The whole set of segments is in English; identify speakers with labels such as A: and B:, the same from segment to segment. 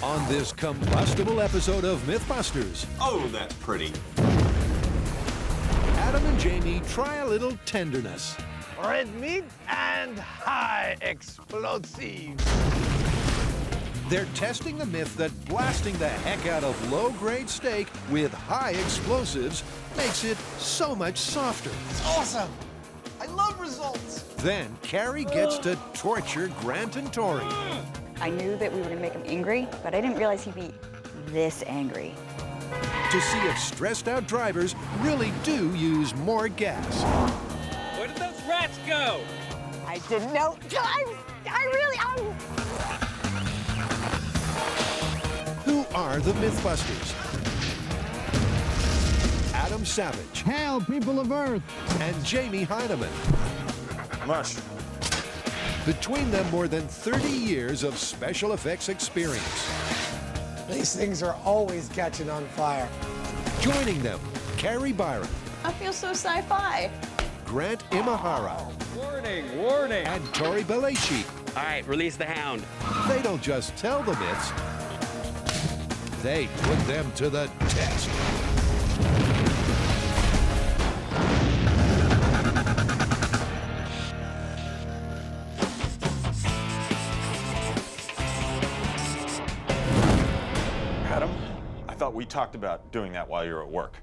A: On this combustible episode of MythBusters,
B: Oh, that's pretty.
A: Adam and Jamie try a little tenderness.
C: Red meat and high explosives.
A: They're testing the myth that blasting the heck out of low-grade steak with high explosives makes it so much softer.
C: It's awesome. I love results.
A: Then Carrie gets to torture Grant and Tori.
D: I knew that we were going to make him angry, but I didn't realize he'd be this angry.
A: To see if stressed-out drivers really do use more gas.
E: Where did those rats go?
D: I didn't know.
A: Who are the MythBusters? Adam Savage.
F: Hail, people of Earth!
A: And Jamie Heineman.
B: Mush.
A: Between them, more than 30 years of special effects experience.
C: These things are always catching on fire.
A: Joining them, Carrie Byron,
D: I feel so sci-fi.
A: Grant Imahara,
E: Warning, warning.
A: and Tori Belleci.
E: All right, release the hound.
A: They don't just tell the myths, they put them to the test.
B: Adam, I thought we talked about doing that while you were at work.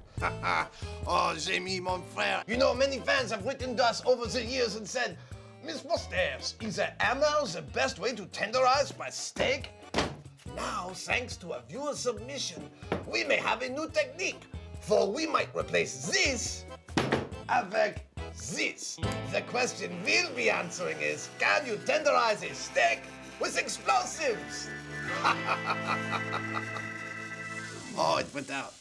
C: Oh, Jamie, mon frère. You know, many fans have written to us over the years and said, MythBusters, is the hammer the best way to tenderize my steak? Now, thanks to a viewer submission, we may have a new technique, for we might replace this avec this. The question we'll be answering is, can you tenderize a steak with explosives? Oh, it went out.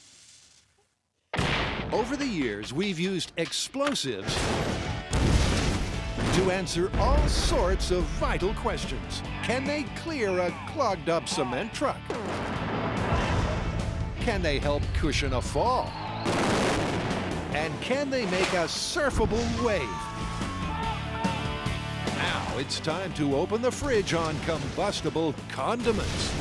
A: Over the years, we've used explosives to answer all sorts of vital questions. Can they clear a clogged-up cement truck? Can they help cushion a fall? And can they make a surfable wave? Now it's time to open the fridge on combustible condiments.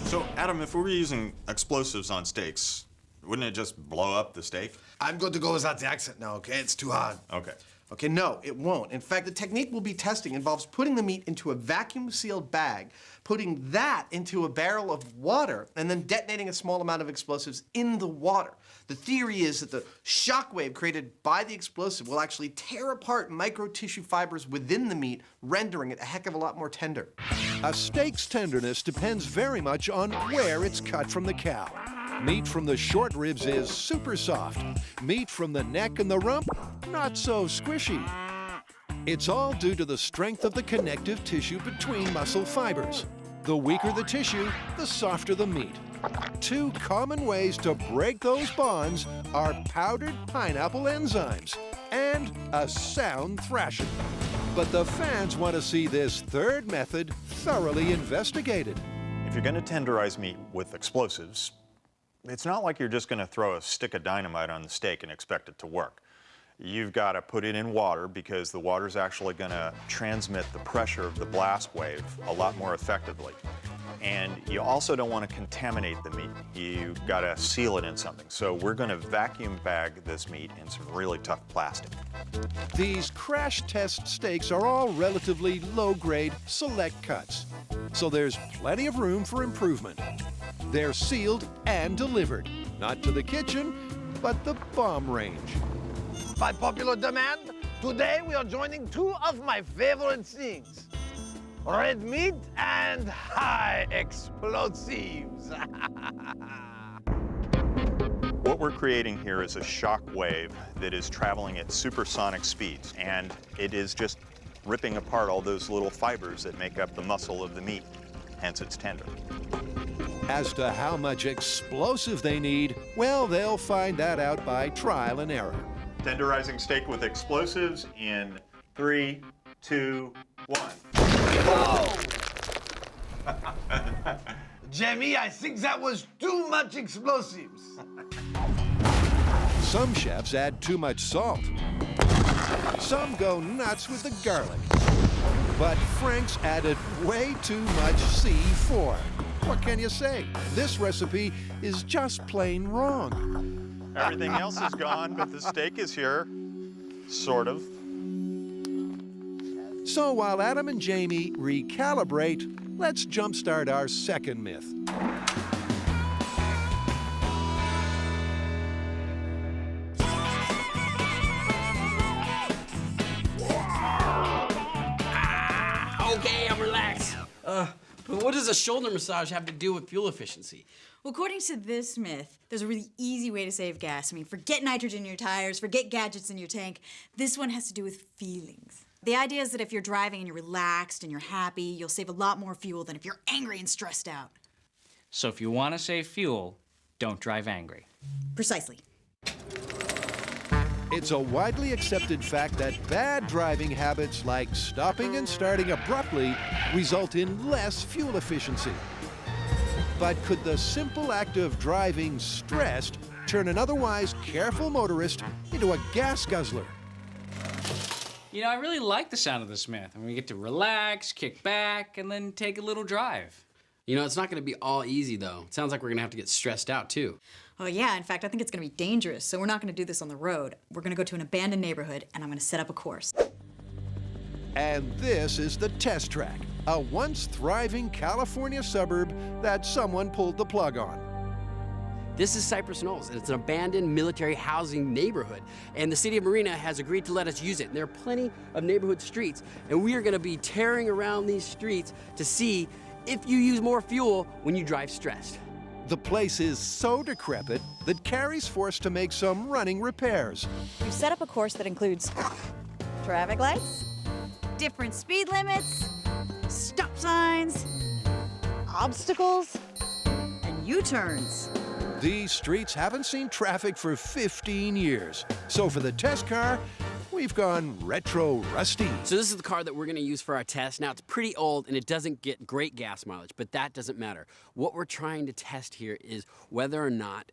B: So, Adam, if we were using explosives on steaks, wouldn't it just blow up the steak?
C: I'm going to go without the accent now, okay? It's too hard.
B: Okay.
G: Okay, no, it won't. In fact, the technique we'll be testing involves putting the meat into a vacuum-sealed bag, putting that into a barrel of water, and then detonating a small amount of explosives in the water. The theory is that the shock wave created by the explosive will actually tear apart micro-tissue fibers within the meat, rendering it a heck of a lot more tender.
A: A steak's tenderness depends very much on where it's cut from the cow. Meat from the short ribs is super soft. Meat from the neck and the rump, not so squishy. It's all due to the strength of the connective tissue between muscle fibers. The weaker the tissue, the softer the meat. Two common ways to break those bonds are powdered pineapple enzymes and a sound thrashing. But the fans want to see this third method thoroughly investigated.
B: If you're going to tenderize meat with explosives, it's not like you're just going to throw a stick of dynamite on the steak and expect it to work. You've got to put it in water because the water's actually going to transmit the pressure of the blast wave a lot more effectively. And you also don't want to contaminate the meat. You've got to seal it in something. So we're going to vacuum bag this meat in some really tough plastic.
A: These crash test steaks are all relatively low-grade select cuts, so there's plenty of room for improvement. They're sealed and delivered, not to the kitchen, but the bomb range.
C: By popular demand, today we are joining two of my favorite things. Red meat and high explosives.
B: What we're creating here is a shock wave that is traveling at supersonic speeds, and it is just ripping apart all those little fibers that make up the muscle of the meat, hence it's tender.
A: As to how much explosive they need, well, they'll find that out by trial and error.
B: Tenderizing steak with explosives in 3, 2, 1.
C: Whoa! Jamie, I think that was too much explosives.
A: Some chefs add too much salt. Some go nuts with the garlic. But Frank's added way too much C4. What can you say? This recipe is just plain wrong.
B: Everything else is gone, but the steak is here. Sort of.
A: So while Adam and Jamie recalibrate, let's jumpstart our second myth.
F: Okay, I'm relaxed. But what does a shoulder massage have to do with fuel efficiency?
H: Well, according to this myth, there's a really easy way to save gas. I mean, forget nitrogen in your tires, forget gadgets in your tank. This one has to do with feelings. The idea is that if you're driving and you're relaxed and you're happy, you'll save a lot more fuel than if you're angry and stressed out.
I: So if you want to save fuel, don't drive angry.
H: Precisely.
A: It's a widely accepted fact that bad driving habits like stopping and starting abruptly result in less fuel efficiency. But could the simple act of driving stressed turn an otherwise careful motorist into a gas guzzler?
I: You know, I really like the sound of this myth. I mean, we get to relax, kick back, and then take a little drive.
F: You know, it's not gonna be all easy though. It sounds like we're gonna have to get stressed out too.
H: Oh yeah, in fact, I think it's gonna be dangerous, so we're not gonna do this on the road. We're gonna go to an abandoned neighborhood, and I'm gonna set up a course.
A: And this is the test track, a once thriving California suburb that someone pulled the plug on.
F: This is Cypress Knolls, and it's an abandoned military housing neighborhood. And the city of Marina has agreed to let us use it. And there are plenty of neighborhood streets, and we are gonna be tearing around these streets to see if you use more fuel when you drive stressed.
A: The place is so decrepit that Carrie's forced to make some running repairs.
D: We've set up a course that includes traffic lights,
H: Different speed limits, stop signs,
D: obstacles,
H: and U-turns.
A: These streets haven't seen traffic for 15 years. So for the test car, we've gone retro rusty.
F: So this is the car that we're gonna use for our test. Now it's pretty old and it doesn't get great gas mileage, but that doesn't matter. What we're trying to test here is whether or not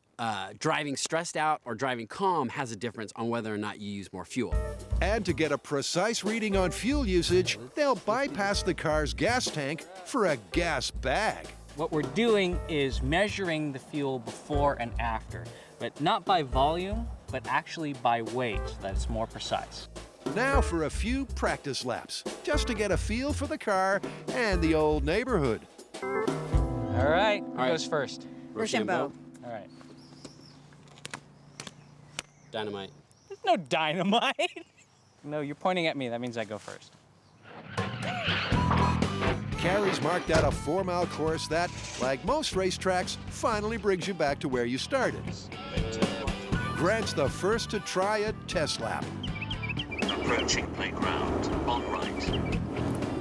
F: driving stressed out or driving calm has a difference on whether or not you use more fuel.
A: And to get a precise reading on fuel usage, they'll bypass the car's gas tank for a gas bag.
I: What we're doing is measuring the fuel before and after, but not by volume, but actually by weight, so that it's more precise.
A: Now for a few practice laps, just to get a feel for the car and the old neighborhood.
I: All right, who goes first?
H: Rochambeau.
I: All right.
F: Dynamite.
I: There's no dynamite. No, you're pointing at me. That means I go first.
A: Carrie's marked out a 4-mile course that, like most racetracks, finally brings you back to where you started. Grant's the first to try a test lap.
J: Approaching playground, on right.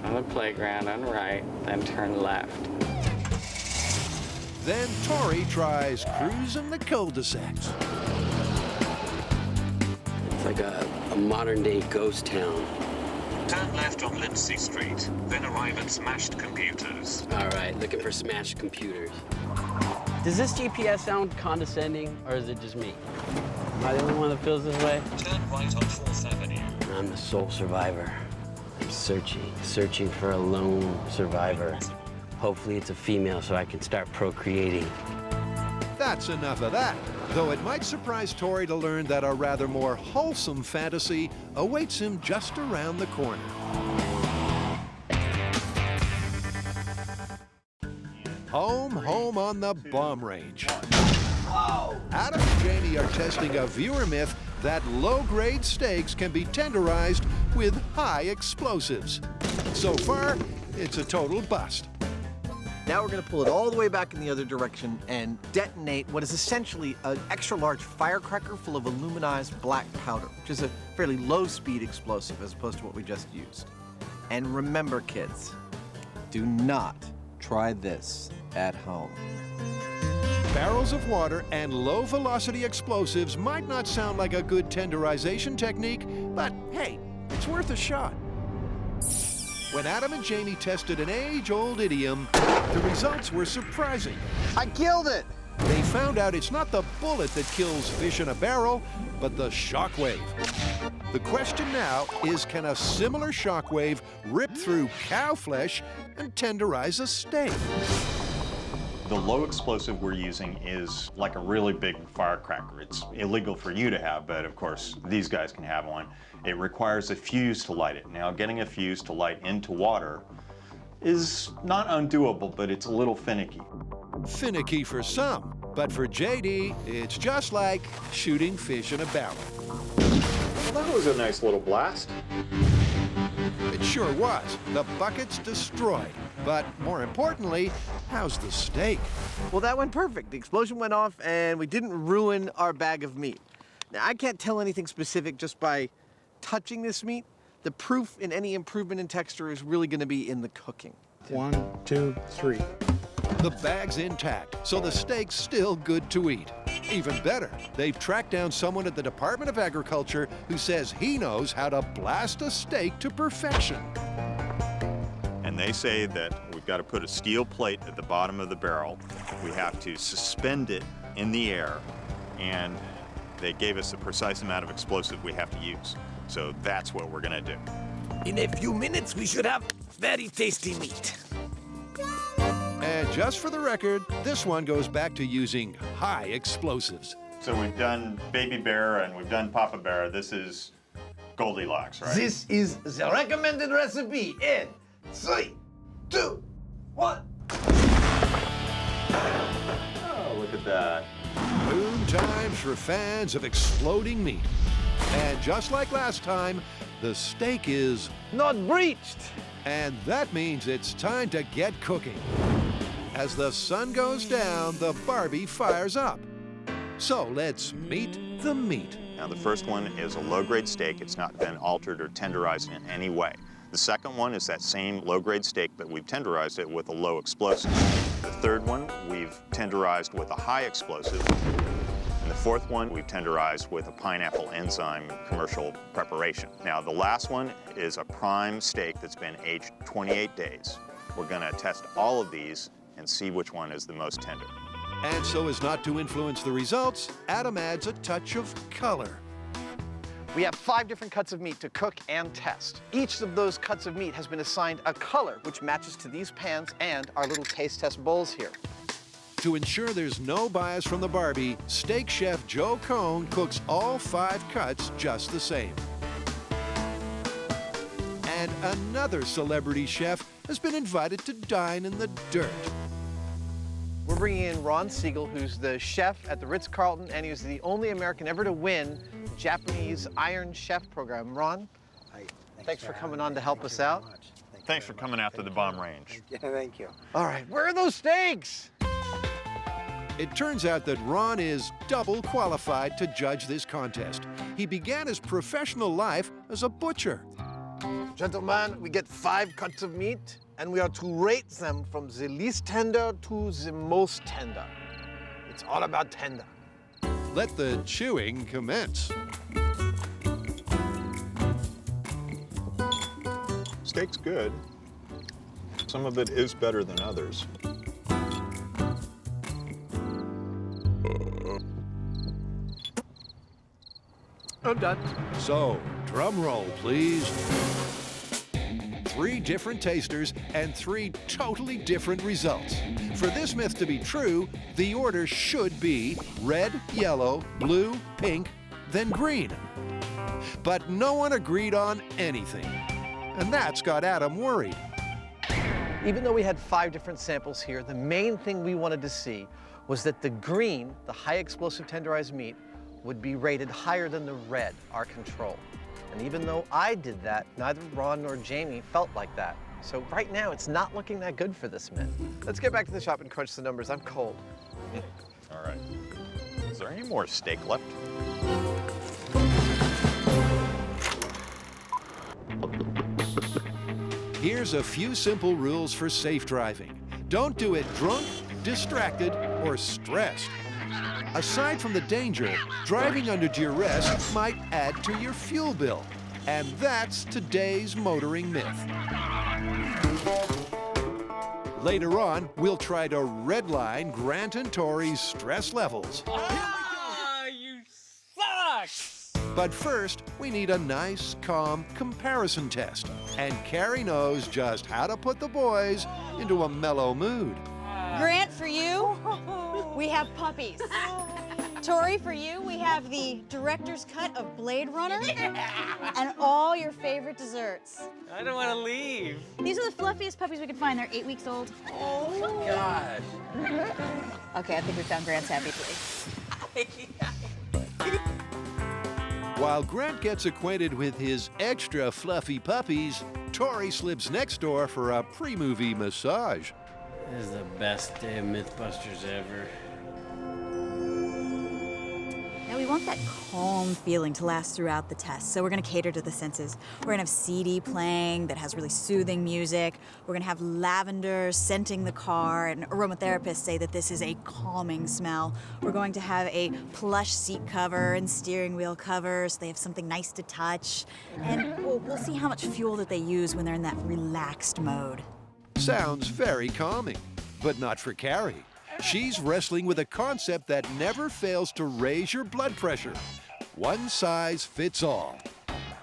E: On the playground, on right, then turn left.
A: Then Tori tries cruising the cul-de-sacs.
F: It's like a modern-day ghost town.
J: Turn left on Lindsay Street, then arrive at Smashed Computers.
F: All right, looking for smashed computers. Does this GPS sound condescending, or is it just me? Am I the only one that feels this way?
J: Turn right on 4th Avenue.
F: I'm the sole survivor. I'm searching for a lone survivor. Hopefully it's a female so I can start procreating.
A: That's enough of that. Though it might surprise Tori to learn that a rather more wholesome fantasy awaits him just around the corner. Home on the bomb range. Adam and Jamie are testing a viewer myth that low-grade steaks can be tenderized with high explosives. So far, it's a total bust.
G: Now we're going to pull it all the way back in the other direction and detonate what is essentially an extra-large firecracker full of aluminized black powder, which is a fairly low-speed explosive as opposed to what we just used. And remember, kids, do not try this at home.
A: Barrels of water and low-velocity explosives might not sound like a good tenderization technique, but hey, it's worth a shot. When Adam and Jamie tested an age-old idiom, the results were surprising.
G: I killed it!
A: They found out it's not the bullet that kills fish in a barrel, but the shockwave. The question now is, can a similar shockwave rip through cow flesh and tenderize a steak?
B: The low explosive we're using is like a really big firecracker. It's illegal for you to have, but of course these guys can have one. It requires a fuse to light it. Now, getting a fuse to light into water is not undoable, but it's a little finicky.
A: Finicky for some, but for JD, it's just like shooting fish in a barrel.
B: Well, that was a nice little blast.
A: It sure was. The bucket's destroyed. But more importantly, how's the steak?
G: Well, that went perfect. The explosion went off and we didn't ruin our bag of meat. Now, I can't tell anything specific just by touching this meat. The proof in any improvement in texture is really going to be in the cooking.
K: 1, 2, 3.
A: The bag's intact, so the steak's still good to eat. Even better, they've tracked down someone at the Department of Agriculture who says he knows how to blast a steak to perfection.
B: And they say that we've got to put a steel plate at the bottom of the barrel. We have to suspend it in the air, and they gave us the precise amount of explosive we have to use. So that's what we're gonna do.
C: In a few minutes, we should have very tasty meat.
A: And just for the record, this one goes back to using high explosives.
B: So we've done Baby Bear and we've done Papa Bear. This is Goldilocks, right?
C: This is the recommended recipe in 3, 2, 1.
B: Oh, look at that.
A: Boom times for fans of exploding meat. And just like last time, the steak is
C: not breached.
A: And that means it's time to get cooking. As the sun goes down, the Barbie fires up. So let's meet the meat.
B: Now, the first one is a low-grade steak. It's not been altered or tenderized in any way. The second one is that same low-grade steak, but we've tenderized it with a low explosive. The third one, we've tenderized with a high explosive. And the fourth one, we've tenderized with a pineapple enzyme commercial preparation. Now, the last one is a prime steak that's been aged 28 days. We're gonna test all of these and see which one is the most tender.
A: And so as not to influence the results, Adam adds a touch of color.
G: We have 5 different cuts of meat to cook and test. Each of those cuts of meat has been assigned a color which matches to these pans and our little taste test bowls here.
A: To ensure there's no bias from the Barbie, steak chef Joe Cohn cooks all 5 cuts just the same. And another celebrity chef has been invited to dine in the dirt.
G: We're bringing in Ron Siegel, who's the chef at the Ritz-Carlton, and he was the only American ever to win the Japanese Iron Chef program. Ron, thanks for coming on to help us out.
B: Thanks for coming out to the bomb range.
K: Yeah, thank you.
G: All right, where are those steaks?
A: It turns out that Ron is double qualified to judge this contest. He began his professional life as a butcher.
C: Gentlemen, we get 5 cuts of meat, and we are to rate them from the least tender to the most tender. It's all about tender.
A: Let the chewing commence.
B: Steak's good. Some of it is better than others.
G: I'm done.
A: So, drum roll, please. 3 different tasters and 3 totally different results. For this myth to be true, the order should be red, yellow, blue, pink, then green. But no one agreed on anything. And that's got Adam worried.
G: Even though we had 5 different samples here, the main thing we wanted to see was that the green, the high explosive tenderized meat, would be rated higher than the red, our control. And even though I did that, neither Ron nor Jamie felt like that. So right now, it's not looking that good for this myth. Let's get back to the shop and crunch the numbers. I'm cold.
B: All right. Is there any more steak left?
A: Here's a few simple rules for safe driving. Don't do it drunk, distracted, or stressed. Aside from the danger, driving under duress might add to your fuel bill. And that's today's motoring myth. Later on, we'll try to redline Grant and Tori's stress levels.
I: You suck!
A: But first, we need a nice, calm comparison test. And Carrie knows just how to put the boys into a mellow mood.
H: Grant, for you, we have puppies. Tori, for you, we have the director's cut of Blade Runner and all your favorite desserts.
I: I don't want to leave.
H: These are the fluffiest puppies we could find. They're 8 weeks old.
I: Oh, God.
H: Okay, I think we found Grant's happy place.
A: While Grant gets acquainted with his extra fluffy puppies, Tori slips next door for a pre-movie massage.
F: This is the best day of MythBusters ever.
H: Now, we want that calm feeling to last throughout the test, so we're gonna cater to the senses. We're gonna have CD playing that has really soothing music. We're gonna have lavender scenting the car, and aromatherapists say that this is a calming smell. We're going to have a plush seat cover and steering wheel cover, so they have something nice to touch. And we'll see how much fuel that they use when they're in that relaxed mode.
A: Sounds very calming, but not for Carrie. She's wrestling with a concept that never fails to raise your blood pressure. One size fits all.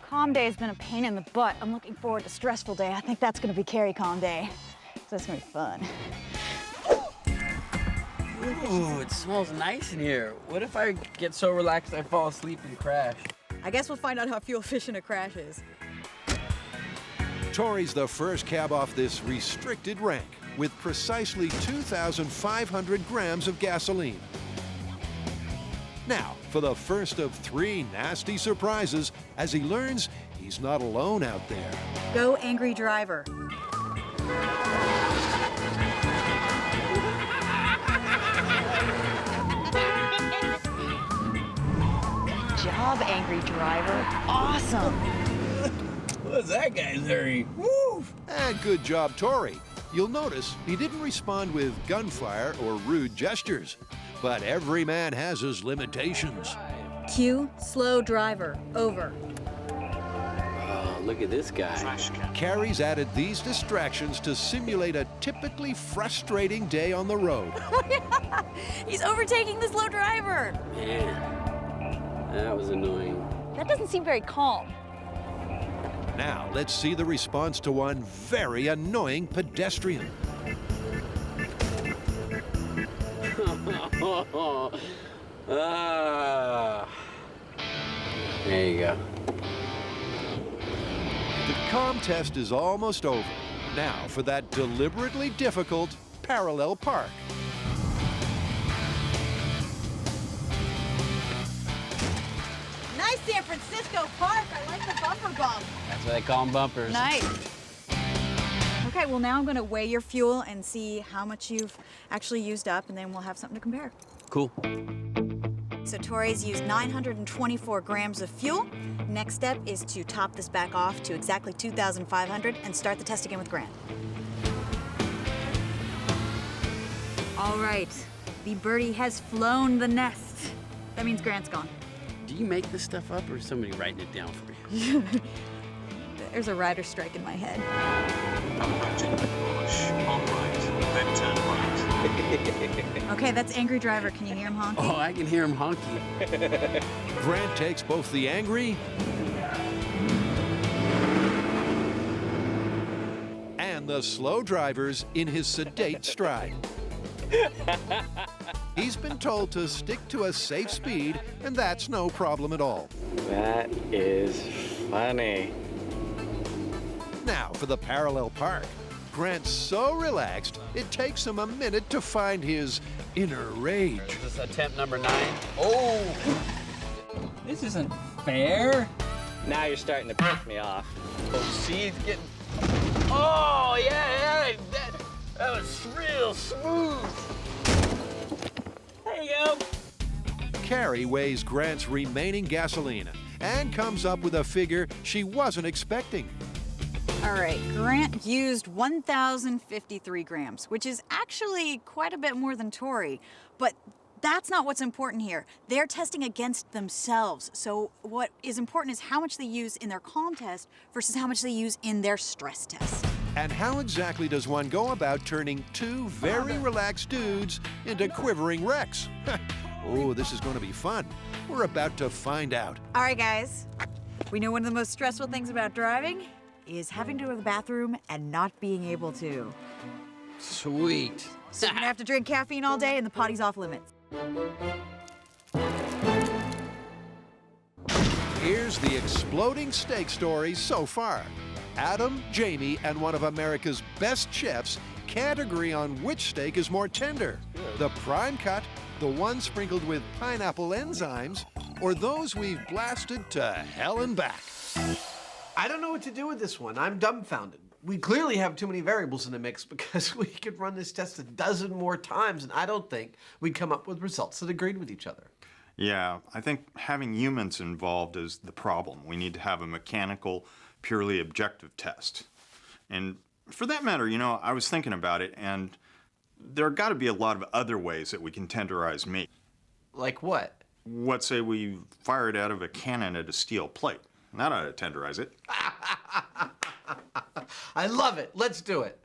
D: Calm day has been a pain in the butt. I'm looking forward to stressful day. I think that's gonna be Carrie calm day. So it's gonna be fun.
F: Ooh, it smells nice in here. What if I get so relaxed I fall asleep and crash?
H: I guess we'll find out how fuel efficient a crash is.
A: Tori's the first cab off this restricted rank with precisely 2,500 grams of gasoline. Now, for the first of 3 nasty surprises as he learns he's not alone out there.
H: Go, angry driver.
D: Good job, angry driver. Awesome.
F: What's that guy's hurry? Woo!
A: And good job, Tori. You'll notice he didn't respond with gunfire or rude gestures. But every man has his limitations.
H: Cue, slow driver. Over.
F: Oh, look at this guy.
J: Trash can.
A: Carrie's added these distractions to simulate a typically frustrating day on the road.
H: He's overtaking the slow driver.
F: Man, that was annoying.
D: That doesn't seem very calm.
A: Now, let's see the response to one very annoying pedestrian.
F: There you go.
A: The calm test is almost over. Now for that deliberately difficult parallel park.
H: Nice San Francisco park. I like the bumper bump.
F: That's what they call them bumpers.
H: Nice. Okay, well now I'm gonna weigh your fuel and see how much you've actually used up, and then we'll have something to compare.
F: Cool.
H: So Tori's used 924 grams of fuel. Next step is to top this back off to exactly 2,500 and start the test again with Grant. All right, the birdie has flown the nest. That means Grant's gone.
F: Do you make this stuff up or is somebody writing it down for you?
H: There's a rider strike in my head.
J: Imagine push on right, then turn right.
H: Okay, that's angry driver. Can you hear him honking?
F: Oh, I can hear him honking.
A: Grant takes both the angry and the slow drivers in his sedate stride. He's been told to stick to a safe speed, and that's no problem at all.
E: That is funny.
A: Now for the parallel park. Grant's so relaxed, it takes him a minute to find his inner rage.
F: Is this attempt number 9? Oh!
I: This isn't fair.
E: Now you're starting to piss me off.
F: Oh, see, it's getting... Oh, yeah, that was real smooth.
I: There you go.
A: Carrie weighs Grant's remaining gasoline and comes up with a figure she wasn't expecting.
H: All right, Grant used 1,053 grams, which is actually quite a bit more than Tori, but that's not what's important here. They're testing against themselves, so what is important is how much they use in their calm test versus how much they use in their stress test.
A: And how exactly does one go about turning two very relaxed dudes into quivering wrecks? Oh, this is going to be fun. We're about to find out.
H: All right, guys. We know one of the most stressful things about driving is having to go to the bathroom and not being able to.
F: Sweet.
H: So you're gonna have to drink caffeine all day and the potty's off limits.
A: Here's the exploding steak story so far. Adam, Jamie, and one of America's best chefs can't agree on which steak is more tender. The prime cut, the one sprinkled with pineapple enzymes, or those we've blasted to hell and back.
G: I don't know what to do with this one. I'm dumbfounded. We clearly have too many variables in the mix because we could run this test a dozen more times, and I don't think we'd come up with results that agreed with each other.
B: Yeah, I think having humans involved is the problem. We need to have a mechanical, purely objective test. And for that matter, you know, I was thinking about it, and there have got to be a lot of other ways that we can tenderize meat.
G: Like what?
B: What say we fire it out of a cannon at a steel plate? That ought to tenderize it.
G: I love it. Let's do it.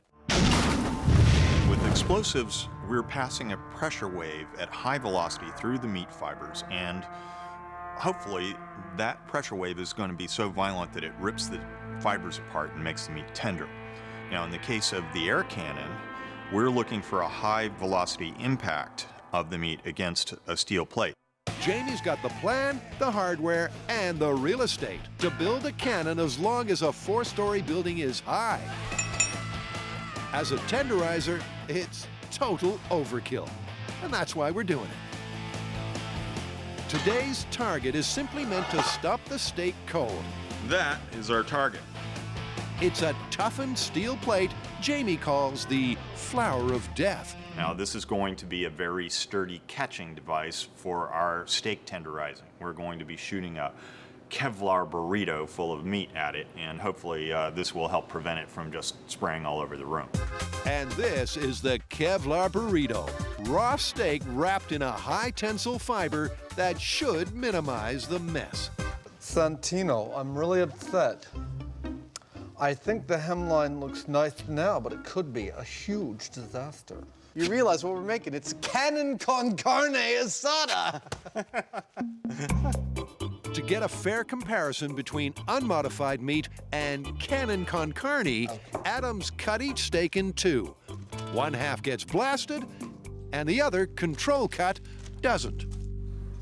B: With explosives, we're passing a pressure wave at high velocity through the meat fibers, and hopefully that pressure wave is going to be so violent that it rips the fibers apart and makes the meat tender. Now, in the case of the air cannon, we're looking for a high velocity impact of the meat against a steel plate.
A: Jamie's got the plan, the hardware, and the real estate to build a cannon as long as a 4-story building is high. As a tenderizer, it's total overkill, and that's why we're doing it. Today's target is simply meant to stop the steak cold.
B: That is our target.
A: It's a toughened steel plate Jamie calls the flower of death.
B: Now, this is going to be a very sturdy catching device for our steak tenderizing. We're going to be shooting a Kevlar burrito full of meat at it, and hopefully this will help prevent it from just spraying all over the room.
A: And this is the Kevlar burrito. Raw steak wrapped in a high tensile fiber that should minimize the mess.
L: Santino, I'm really upset. I think the hemline looks nice now, but it could be a huge disaster.
G: You realize what we're making? It's cannon con carne asada.
A: To get a fair comparison between unmodified meat and cannon con carne, Adam's cut each steak in two. One half gets blasted, and the other, control cut, doesn't.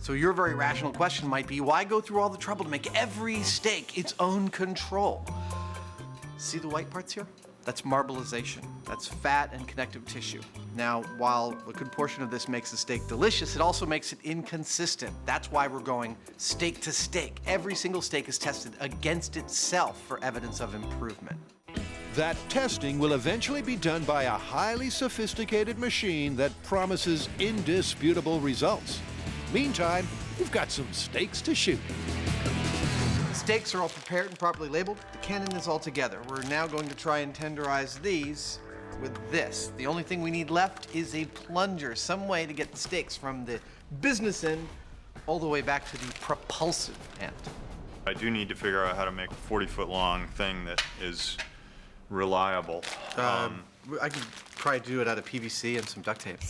G: So your very rational question might be, why go through all the trouble to make every steak its own control? See the white parts here? That's marbleization. That's fat and connective tissue. Now, while a good portion of this makes the steak delicious, it also makes it inconsistent. That's why we're going steak to steak. Every single steak is tested against itself for evidence of improvement.
A: That testing will eventually be done by a highly sophisticated machine that promises indisputable results. Meantime, we've got some steaks to shoot.
G: The steaks are all prepared and properly labeled. The cannon is all together. We're now going to try and tenderize these with this. The only thing we need left is a plunger, some way to get the steaks from the business end all the way back to the propulsive end.
B: I do need to figure out how to make a 40-foot long thing that is reliable.
G: I could probably do it out of PVC and some duct tape.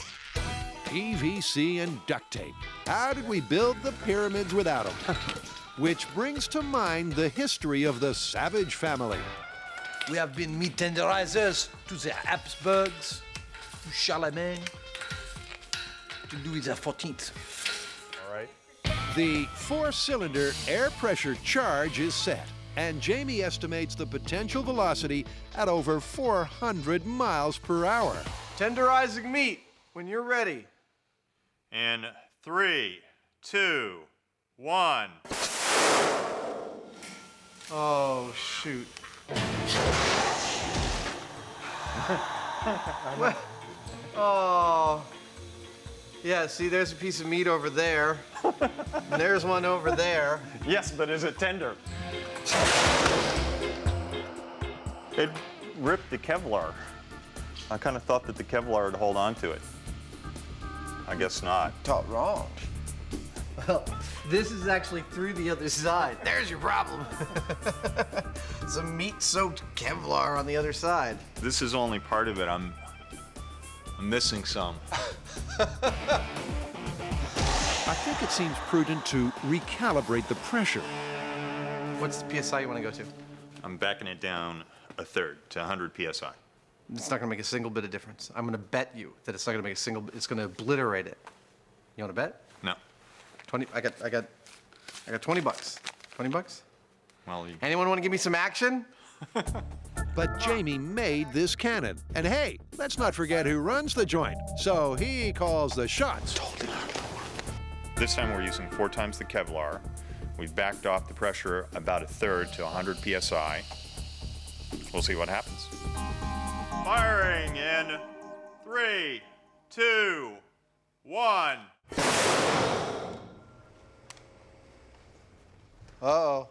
A: PVC and duct tape. How did we build the pyramids without them? Which brings to mind the history of the Savage family.
C: We have been meat tenderizers to the Habsburgs, to Charlemagne, to Louis XIV.
B: All right.
A: The 4-cylinder air pressure charge is set, and Jamie estimates the potential velocity at over 400 miles per hour.
G: Tenderizing meat when you're ready.
B: In 3, 2, 1.
G: Oh, shoot. What? Oh. Yeah, see, there's a piece of meat over there. And there's one over there.
B: Yes, but is it tender? It ripped the Kevlar. I kind of thought that the Kevlar would hold on to it. I guess not.
C: Thought wrong.
G: Well, this is actually through the other side. There's your problem. Some meat-soaked Kevlar on the other side.
B: This is only part of it. I'm missing some.
A: I think it seems prudent to recalibrate the pressure.
G: What's the PSI you want to go to?
B: I'm backing it down a third to 100 PSI.
G: It's not going to make a single bit of difference. I'm going to bet you that it's not going to make a single. It's going to obliterate it. You want to bet?
B: No.
G: 20. I got $20. $20?
B: Well,
G: Anyone want to give me some action?
A: But Jamie made this cannon. And hey, let's not forget who runs the joint. So he calls the shots.
B: This time we're using 4 times the Kevlar. We've backed off the pressure about a third to 100 PSI. We'll see what happens. Firing in 3, 2, 1.
G: Uh-oh.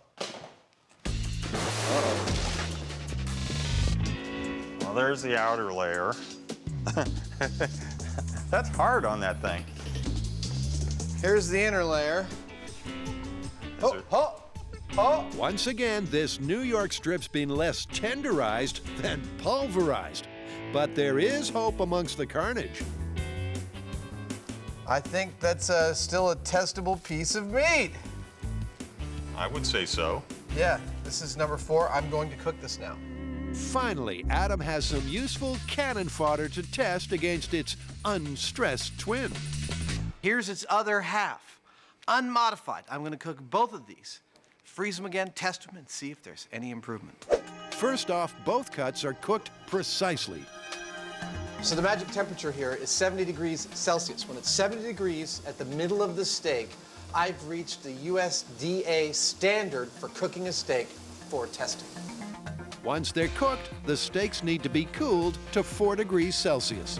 B: Well, there's the outer layer. That's hard on that thing.
G: Here's the inner layer.
A: Once again, this New York strip's been less tenderized than pulverized. But there is hope amongst the carnage.
G: I think that's still a testable piece of meat.
B: I would say so.
G: Yeah, this is number 4. I'm going to cook this now.
A: Finally, Adam has some useful cannon fodder to test against its unstressed twin.
G: Here's its other half, unmodified. I'm going to cook both of these. Freeze them again, test them, and see if there's any improvement.
A: First off, both cuts are cooked precisely.
G: So the magic temperature here is 70 degrees Celsius. When it's 70 degrees at the middle of the steak, I've reached the USDA standard for cooking a steak for testing.
A: Once they're cooked, the steaks need to be cooled to 4 degrees Celsius.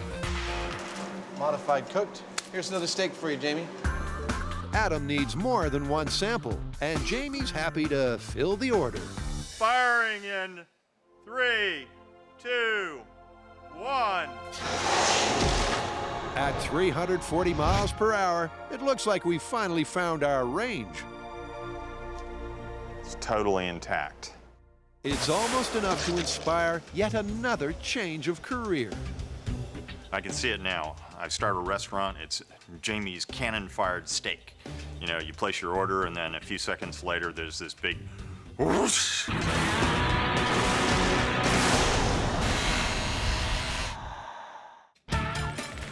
G: Modified cooked. Here's another steak for you, Jamie.
A: Adam needs more than one sample, and Jamie's happy to fill the order.
B: Firing in 3, 2, 1.
A: At 340 miles per hour, it looks like we finally found our range.
B: It's totally intact.
A: It's almost enough to inspire yet another change of career.
B: I can see it now. I start a restaurant, it's Jamie's cannon-fired steak. You know, you place your order, and then a few seconds later, there's this big whoosh.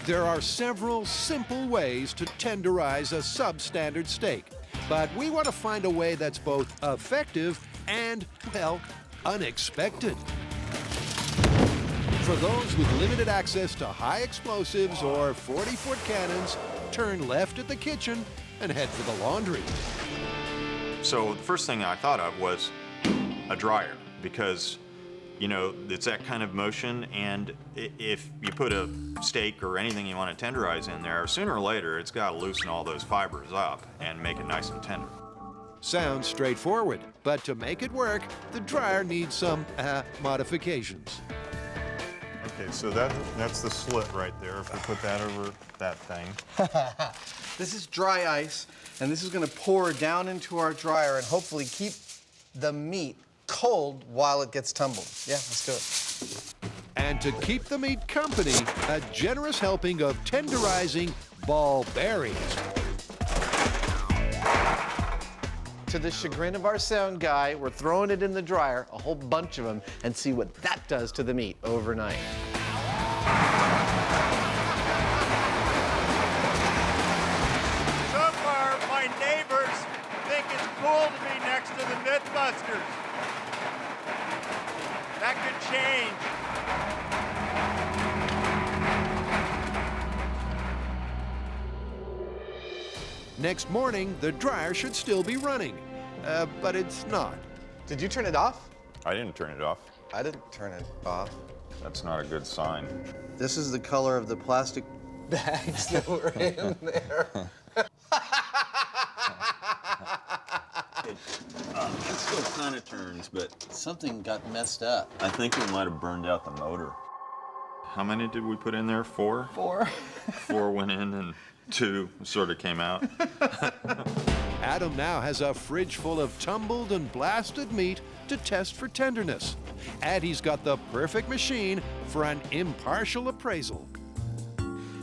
A: There are several simple ways to tenderize a substandard steak, but we want to find a way that's both effective and, well, unexpected. For those with limited access to high explosives or 40-foot cannons, turn left at the kitchen and head for the laundry.
B: So the first thing I thought of was a dryer, because, you know, it's that kind of motion, and if you put a steak or anything you want to tenderize in there, sooner or later it's got to loosen all those fibers up and make it nice and tender.
A: Sounds straightforward, but to make it work, the dryer needs some modifications.
B: Okay, so that's the slit right there. If we put that over that thing.
G: This is dry ice, and this is going to pour down into our dryer and hopefully keep the meat cold while it gets tumbled. Yeah, let's do it.
A: And to keep the meat company, a generous helping of tenderizing ball bearings.
G: To the chagrin of our sound guy, we're throwing it in the dryer, a whole bunch of them, and see what that does to the meat overnight.
B: So far, my neighbors think it's cool to be next to the MythBusters. That could change.
A: Next morning, the dryer should still be running, but it's not.
G: Did you turn it off?
B: I didn't turn it off.
G: I didn't turn it off.
B: That's not a good sign.
G: This is the color of the plastic bags that were in there.
M: It still kind of turns, but something got messed up. I think we might have burned out the motor.
B: How many did we put in there? 4?
F: 4.
B: 4 went in and 2 sort of came out.
A: Adam now has a fridge full of tumbled and blasted meat to test for tenderness. And he's got the perfect machine for an impartial appraisal.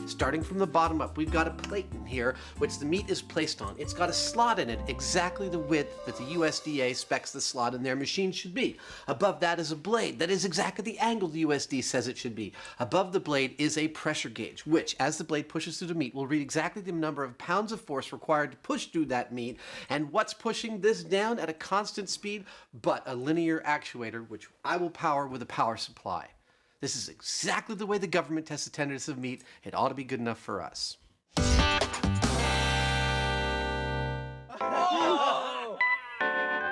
G: Starting from the bottom up, we've got a plate in here which the meat is placed on. It's got a slot in it exactly the width that the USDA specs the slot in their machine should be. Above that is a blade that is exactly the angle the USD says it should be. Above the blade is a pressure gauge, which, as the blade pushes through the meat, will read exactly the number of pounds of force required to push through that meat. And what's pushing this down at a constant speed but a linear actuator, which I will power with a power supply. This is exactly the way the government tests the tenderness of meat. It ought to be good enough for us.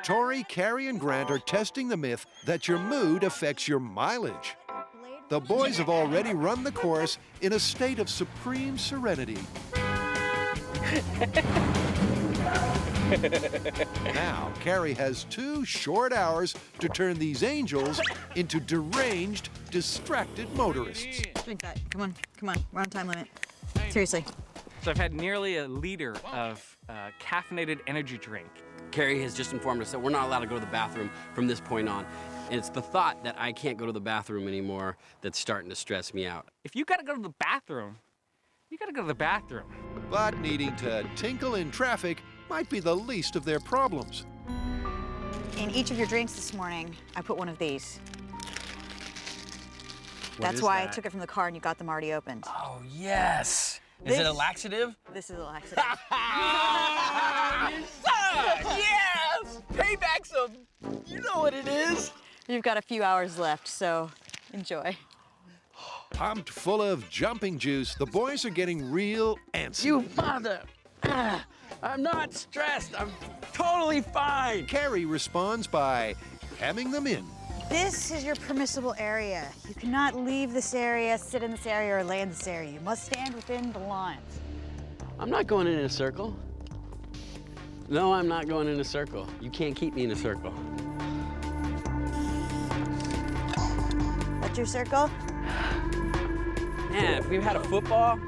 A: Tori, Carrie, and Grant are testing the myth that your mood affects your mileage. The boys have already run the course in a state of supreme serenity. Now, Carrie has 2 short hours to turn these angels into deranged, distracted motorists.
H: Drink that. Come on, come on. We're on time limit. Seriously.
I: So I've had nearly a liter of caffeinated energy drink.
F: Carrie has just informed us that we're not allowed to go to the bathroom from this point on. And it's the thought that I can't go to the bathroom anymore that's starting to stress me out.
I: If you gotta go to the bathroom, you gotta go to the bathroom.
A: But needing to tinkle in traffic might be the least of their problems.
D: In each of your drinks this morning, I put one of these. That's why I took it from the car and you got them already opened.
F: Oh, yes. Is it a laxative?
D: This is a laxative.
F: Yes! Payback some. You know what it is.
D: You've got a few hours left, so enjoy.
A: Pumped full of jumping juice, the boys are getting real antsy.
F: You mother! I'm not stressed. I'm totally fine.
A: Carrie responds by hemming them in.
D: This is your permissible area. You cannot leave this area, sit in this area, or lay in this area. You must stand within the lines.
F: I'm not going in a circle. No, I'm not going in a circle. You can't keep me in a circle.
D: What's your circle?
F: Man, if we had a football,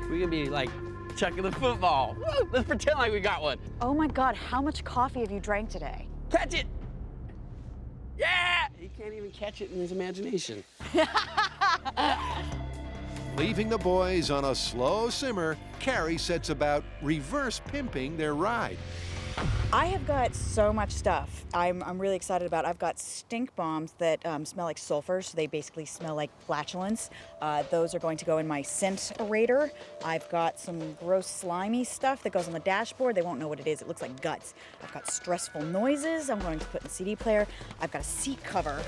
F: we could be like chucking the football. Woo! Let's pretend like we got one.
D: Oh my God, how much coffee have you drank today?
F: Catch it! Yeah! He can't even catch it in his imagination.
A: Leaving the boys on a slow simmer, Carrie sets about reverse pimping their ride.
D: I have got so much stuff I'm really excited about. I've got stink bombs that smell like sulfur, so they basically smell like flatulence. Those are going to go in my scent aerator. I've got some gross slimy stuff that goes on the dashboard. They won't know what it is. It looks like guts. I've got stressful noises I'm going to put in the CD player. I've got a seat cover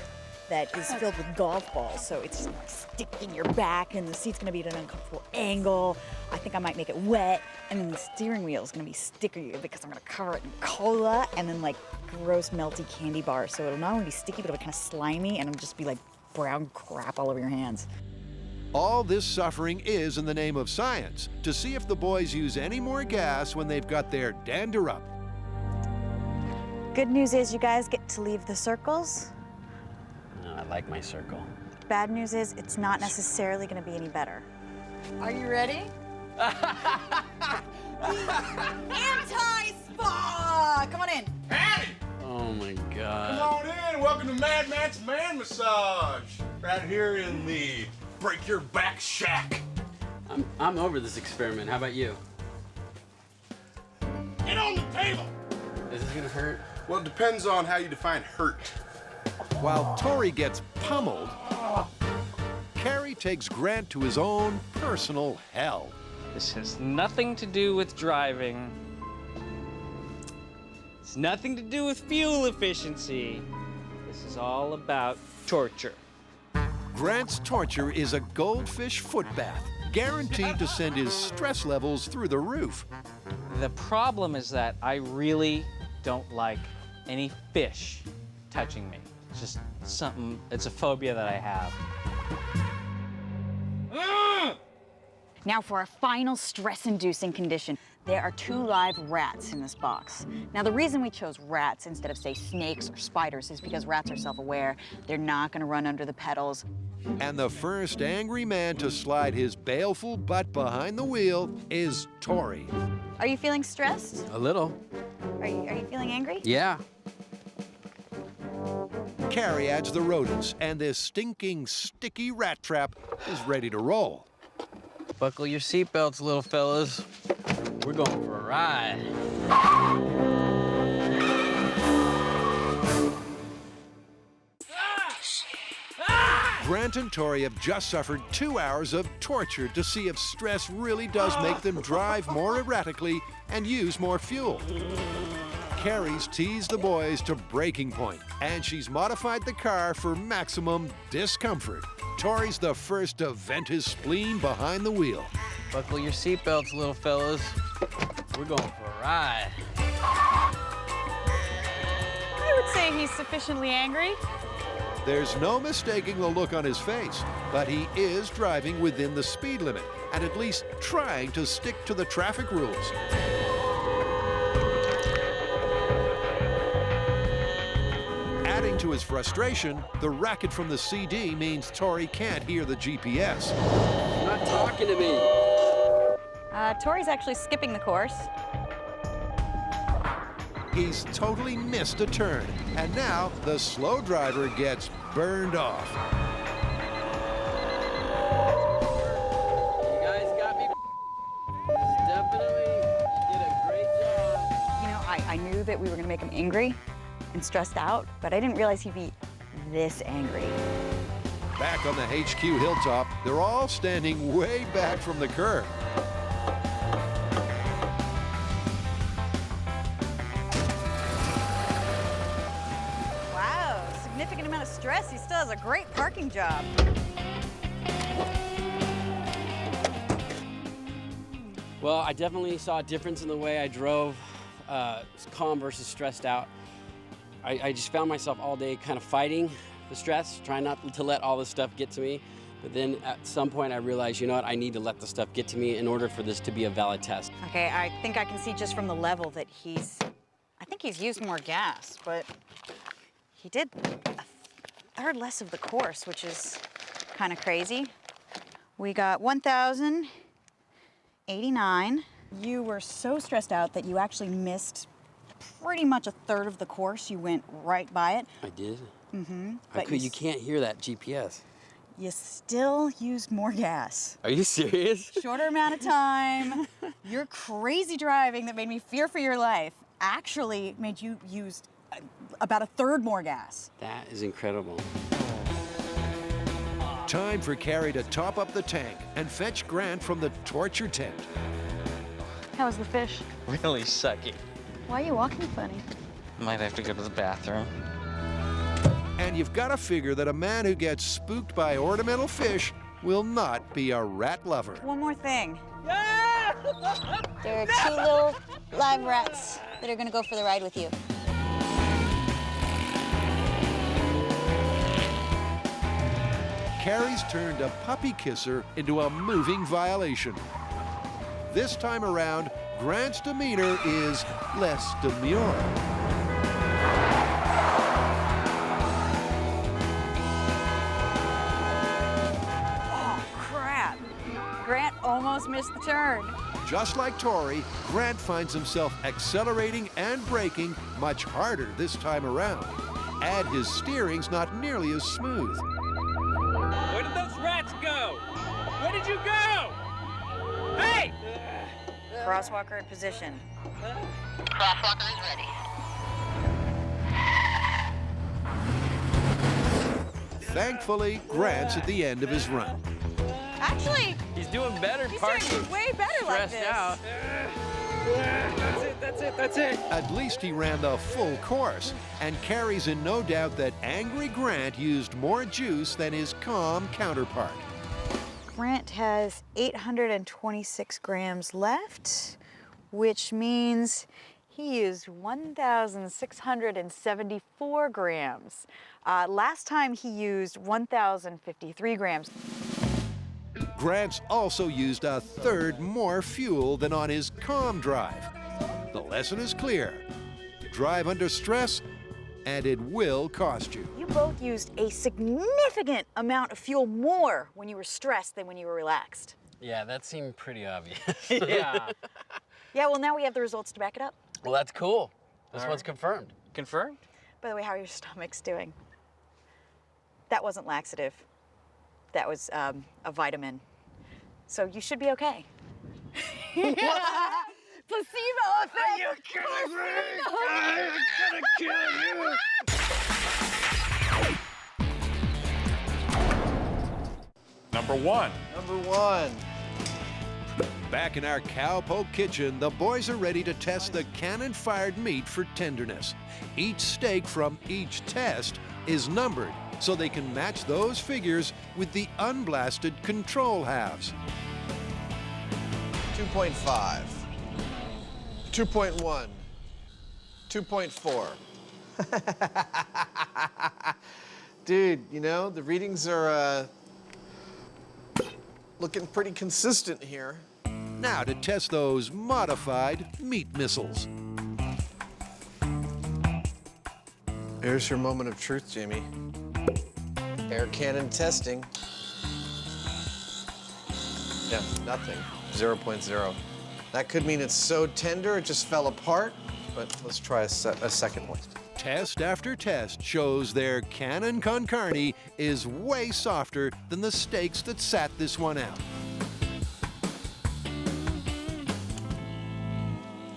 D: that is filled with golf balls, so it's just gonna stick in your back, and the seat's gonna be at an uncomfortable angle. I think I might make it wet, and then the steering wheel is gonna be sticky because I'm gonna cover it in cola and then like gross melty candy bars. So it'll not only be sticky, but it'll be kind of slimy, and it'll just be like brown crap all over your hands.
A: All this suffering is in the name of science, to see if the boys use any more gas when they've got their dander up.
D: Good news is you guys get to leave the circles.
F: I like my circle.
D: Bad news is it's not necessarily gonna be any better. Are you ready? Anti-spa! Come on in.
M: Howdy!
F: Oh my God.
M: Come on in. Welcome to Mad Matt's Man Massage. Right here in the Break Your Back Shack.
F: I'm over this experiment. How about you?
M: Get on the table.
F: Is this gonna hurt?
M: Well, it depends on how you define hurt.
A: While Tori gets pummeled, Carrie takes Grant to his own personal hell.
I: This has nothing to do with driving. It's nothing to do with fuel efficiency. This is all about torture.
A: Grant's torture is a goldfish foot bath, guaranteed to send his stress levels through the roof.
I: The problem is that I really don't like any fish touching me. It's just something, it's a phobia that I have.
D: Now for our final stress-inducing condition. There are 2 live rats in this box. Now, the reason we chose rats instead of, say, snakes or spiders is because rats are self-aware. They're not gonna run under the pedals.
A: And the first angry man to slide his baleful butt behind the wheel is Tori.
D: Are you feeling stressed?
F: A little.
D: Are you feeling angry?
F: Yeah.
A: Carrie adds the rodents, and this stinking, sticky rat trap is ready to roll.
F: Buckle your seatbelts, little fellas. We're going for a ride.
A: Grant and Tori have just suffered 2 hours of torture to see if stress really does make them drive more erratically and use more fuel. Carrie's teased the boys to breaking point, and she's modified the car for maximum discomfort. Tori's the first to vent his spleen behind the wheel.
F: Buckle your seatbelts, little fellas. We're going for a ride.
D: I would say he's sufficiently angry.
A: There's no mistaking the look on his face, but he is driving within the speed limit and at least trying to stick to the traffic rules. Adding to his frustration, the racket from the CD means Tori can't hear the GPS.
F: You're not talking to me.
D: Tori's actually skipping the course.
A: He's totally missed a turn, and now the slow driver gets burned off.
F: You guys got me. Definitely did a great job.
D: You know, I knew that we were gonna make him angry and stressed out, but I didn't realize he'd be this angry.
A: Back on the HQ hilltop, they're all standing way back from the curb.
D: Wow, significant amount of stress. He still has a great parking job.
F: Well, I definitely saw a difference in the way I drove, calm versus stressed out. I just found myself all day kind of fighting the stress, trying not to let all this stuff get to me. But then at some point I realized, you know what, I need to let the stuff get to me in order for this to be a valid test.
D: Okay, I think I can see just from the level that I think he's used more gas, but he did a third less of the course, which is kind of crazy. We got 1,089. You were so stressed out that you actually missed pretty much a third of the course. You went right by it.
F: I did?
D: Mm-hmm.
F: You can't hear that GPS.
D: You still used more gas.
F: Are you serious?
D: Shorter amount of time. Your crazy driving that made me fear for your life actually made you use about a third more gas.
F: That is incredible.
A: Time for Carrie to top up the tank and fetch Grant from the torture tent.
D: How was the fish?
E: Really sucky.
D: Why are you walking funny?
E: Might have to go to the bathroom.
A: And you've got to figure that a man who gets spooked by ornamental fish will not be a rat lover.
D: One more thing. There are 2 little live rats that are gonna go for the ride with you.
A: Carrie's turned a puppy kisser into a moving violation. This time around, Grant's demeanor is less demure.
D: Grant almost missed the turn.
A: Just like Tori, Grant finds himself accelerating and braking much harder this time around. And his steering's not nearly as smooth.
I: Where did those rats go? Where did you go? Hey!
D: Crosswalker in position.
N: Crosswalker is ready.
A: Thankfully, Grant's at the end of his run.
D: Actually,
F: he's doing better.
D: He's doing way better like this.
F: Out. That's it.
A: At least he ran the full course, and Carrie's in no doubt that angry Grant used more juice than his calm counterpart.
D: Grant has 826 grams left, which means he used 1,674 grams. Last time he used 1,053 grams.
A: Grant's also used a third more fuel than on his calm drive. The lesson is clear. Drive under stress, and it will cost you.
D: You both used a significant amount of fuel more when you were stressed than when you were relaxed.
F: Yeah, that seemed pretty obvious.
I: Yeah.
D: Yeah, well, now we have the results to back it up.
F: Well, that's cool. This
I: All
F: one's
I: right.
F: confirmed.
I: Confirmed?
D: By the way, how are your stomachs doing? That wasn't laxative. That was a vitamin. So you should be okay. Placebo effect! Are you kidding me? I'm gonna kill you!
B: Number one.
G: Number one.
A: Back in our cowpoke kitchen, the boys are ready to test the cannon-fired meat for tenderness. Each steak from each test is numbered, so they can match those figures with the unblasted control halves.
G: 2.5. 2.1. 2.4. Dude, you know, the readings are looking pretty consistent here.
A: Now to test those modified meat missiles.
G: Here's your moment of truth, Jamie. Air cannon testing. Yeah, nothing. 0.0. That could mean it's so tender it just fell apart, but let's try a second one.
A: Test after test shows their cannon con carne is way softer than the steaks that sat this one out.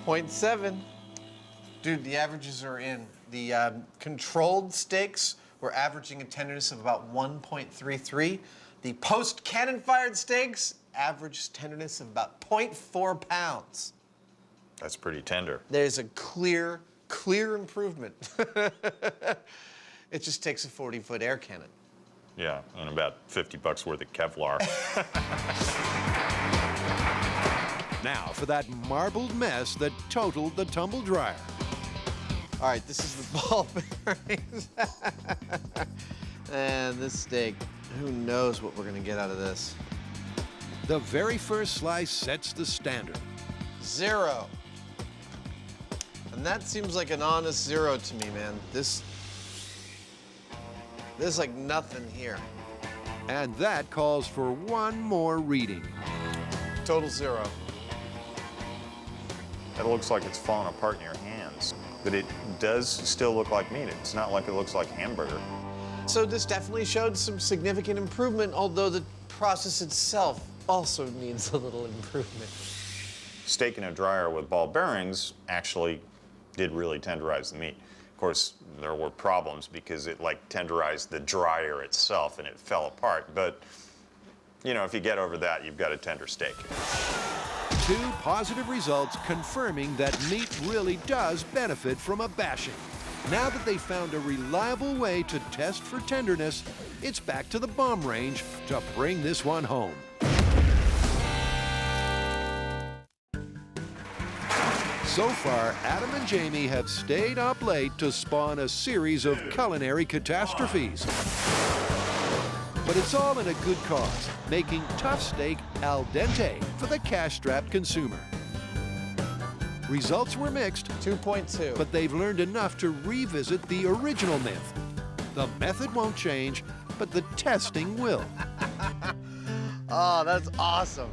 G: 0.7. Dude, the averages are in. The controlled steaks were averaging a tenderness of about 1.33. The post-cannon-fired steaks averaged tenderness of about 0.4 pounds.
B: That's pretty tender.
G: There's a clear improvement. It just takes a 40-foot air cannon.
B: Yeah, and about $50 worth of Kevlar.
A: Now for that marbled mess that totaled the tumble dryer.
G: All right, this is the ball bearings. And this steak, who knows what we're gonna get out of this.
A: The very first slice sets the standard.
G: 0. And that seems like an honest 0 to me, man. There's like nothing here.
A: And that calls for one more reading.
G: Total 0.
B: It looks like it's falling apart in your hands, but it does still look like meat. It's not like it looks like hamburger.
G: So this definitely showed some significant improvement, although the process itself also needs a little improvement.
B: Steak in a dryer with ball bearings actually did really tenderize the meat. Of course, there were problems because it like tenderized the dryer itself and it fell apart. But, you know, if you get over that, you've got a tender steak.
A: 2 positive results confirming that meat really does benefit from a bashing. Now that they found a reliable way to test for tenderness, it's back to the bomb range to bring this one home. So far, Adam and Jamie have stayed up late to spawn a series of culinary catastrophes. But it's all in a good cause, making tough steak al dente for the cash-strapped consumer. Results were mixed,
G: 2.2.
A: but they've learned enough to revisit the original myth. The method won't change, but the testing will.
G: Oh, that's awesome.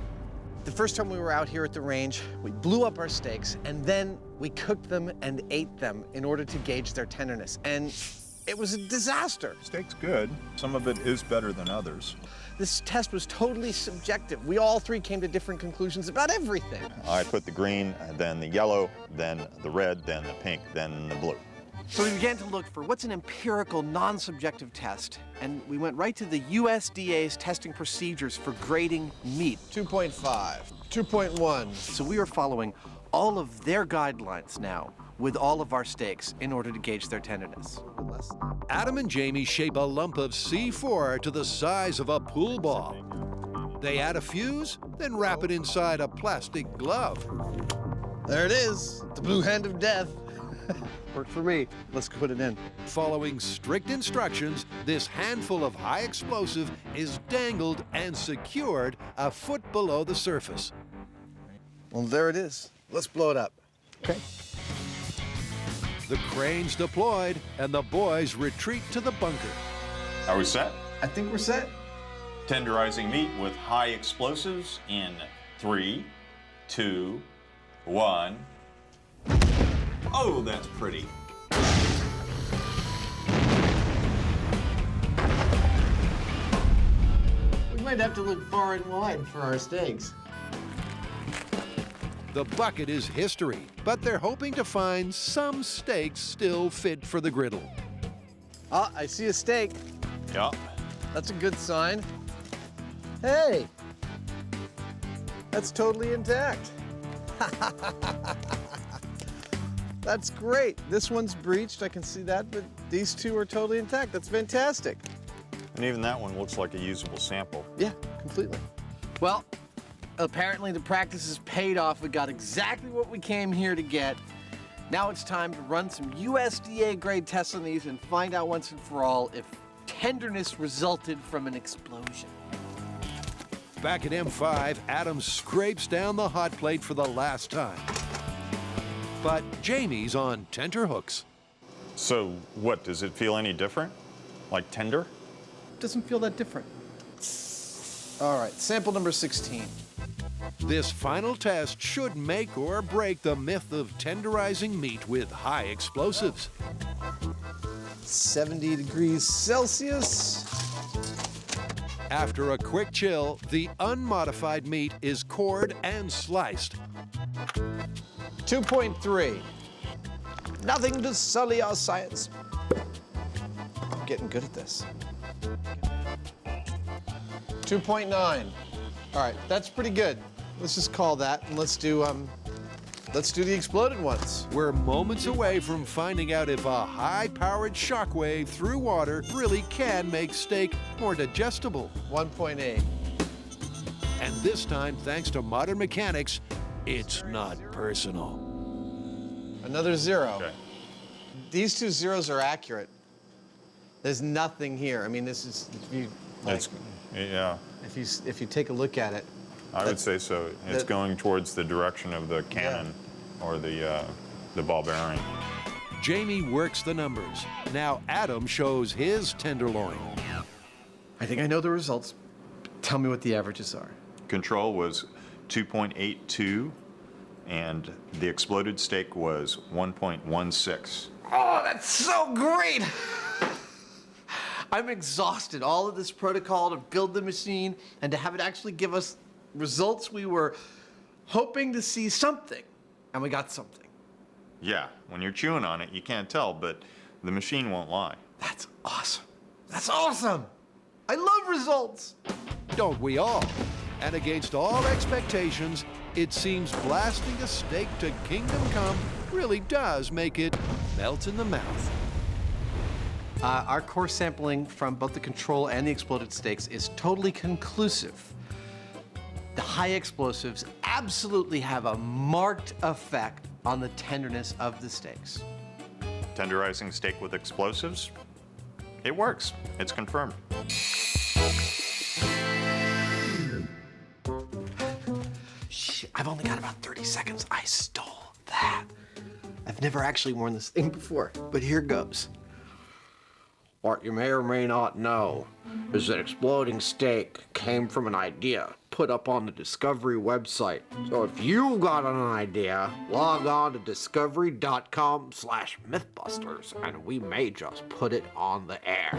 G: The first time we were out here at the range, we blew up our steaks, and then we cooked them and ate them in order to gauge their tenderness. And it was a disaster.
O: Steak's good. Some of it is better than others.
G: This test was totally subjective. We all three came to different conclusions about everything.
B: I put the green, then the yellow, then the red, then the pink, then the blue.
G: So we began to look for what's an empirical, non-subjective test, and we went right to the USDA's testing procedures for grading meat. 2.5, 2.1. So we are following all of their guidelines now with all of our steaks in order to gauge their tenderness.
A: Adam and Jamie shape a lump of C4 to the size of a pool ball. They add a fuse, then wrap it inside a plastic glove.
G: There it is, the blue hand of death. Worked for me. Let's put it in.
A: Following strict instructions, this handful of high explosive is dangled and secured a foot below the surface.
G: Well, there it is. Let's blow it up. Okay.
A: The crane's deployed, and the boys retreat to the bunker.
B: Are we set?
G: I think we're set.
B: Tenderizing meat with high explosives in 3, 2, 1. Oh, that's pretty.
G: We might have to look far and wide for our steaks.
A: The bucket is history, but they're hoping to find some steaks still fit for the griddle.
G: Ah, I see a steak.
B: Yeah.
G: That's a good sign. Hey, that's totally intact. That's great. This one's breached, I can see that, but these two are totally intact. That's fantastic.
B: And even that one looks like a usable sample.
G: Yeah, completely. Well, apparently the practice has paid off. We got exactly what we came here to get. Now it's time to run some USDA grade tests on these and find out once and for all if tenderness resulted from an explosion.
A: Back at M5, Adam scrapes down the hot plate for the last time. But Jamie's on tenterhooks.
B: So what, does it feel any different? Like tender?
G: Doesn't feel that different. All right, sample number 16.
A: This final test should make or break the myth of tenderizing meat with high explosives.
G: 70 degrees Celsius.
A: After a quick chill, the unmodified meat is cored and sliced.
G: 2.3. Nothing to sully our science. I'm getting good at this. 2.9. All right, that's pretty good. Let's just call that, and let's do the exploded ones.
A: We're moments away from finding out if a high-powered shockwave through water really can make steak more digestible.
G: 1.8.
A: And this time, thanks to modern mechanics, it's not personal.
G: Another 0.
B: Okay.
G: These two zeros are accurate. There's nothing here. I mean, this is,
B: Yeah.
G: if you take a look at it.
B: I would say so. It's going towards the direction of the cannon or the ball bearing.
A: Jamie works the numbers. Now Adam shows his tenderloin.
G: I think I know the results. Tell me what the averages are.
B: Control was 2.82, and the exploded steak was 1.16.
G: Oh, that's so great! I'm exhausted. All of this protocol to build the machine and to have it actually give us results. We were hoping to see something, and we got something.
B: Yeah, when you're chewing on it, you can't tell, but the machine won't lie.
G: That's awesome. That's awesome. I love results.
A: Don't we all? And against all expectations, it seems blasting a steak to kingdom come really does make it melt in the mouth.
G: Our core sampling from both the control and the exploded steaks is totally conclusive. The high explosives absolutely have a marked effect on the tenderness of the steaks.
B: Tenderizing steak with explosives? It works. It's confirmed.
G: Shh, I've only got about 30 seconds. I stole that. I've never actually worn this thing before, but here goes. What you may or may not know is that exploding steak came from an idea put up on the Discovery website. So if you got an idea, log on to discovery.com/mythbusters and we may just put it on the air.